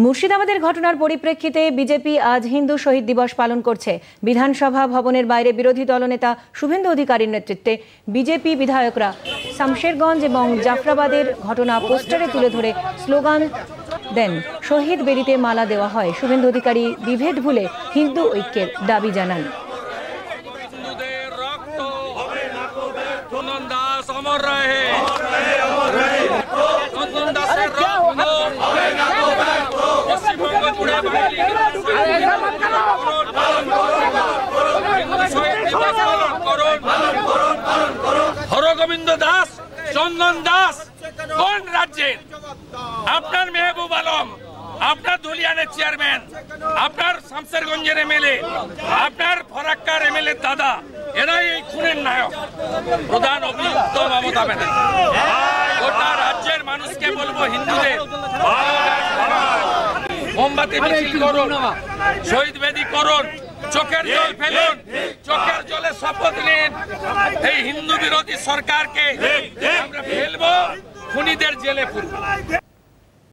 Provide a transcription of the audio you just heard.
মুর্শিদাবাদের ঘটনার পরিপ্রেক্ষিতে বিজেপি আজ হিন্দু শহীদ দিবস পালন করছে। বিধানসভা ভবনের বাইরে বিরোধী দলনেতা শুভেন্দু অধিকারীর নেতৃত্বে বিজেপি বিধায়করা শামশেরগঞ্জ এবং জাফরাবাদের ঘটনা পোস্টারে তুলে ধরে স্লোগান দেন। শহীদ বেদিতে মালা দেওয়া হয়। শুভেন্দু অধিকারী বিভেদ ভুলে হিন্দু ঐক্যের দাবি জানান। হরগোবিন্দ দাস, চন্দন দাস কোন রাজ্যের? আপনার মেহবুব আলম, আপনার ধুলিয়ানের চেয়ারম্যান, আপনার শামশেরগঞ্জের এমএলএ, আপনার ফরাক্কার এমএলএ দাদা, এরাই এই খুনের নায়ক। প্রধান অভিযুক্ত মমতা ব্যানার্জি। গোটা রাজ্যের মানুষকে বলবো, হিন্দুদের মোমবাতি মিছিল করুন, শহীদ বেদি করুন, চোখের জল ফেলুন, চোখের জলে শপথ নিন। এই হিন্দু বিরোধী সরকারকে আমরা ফেলবো, খুনিদের জেলে পুরবো।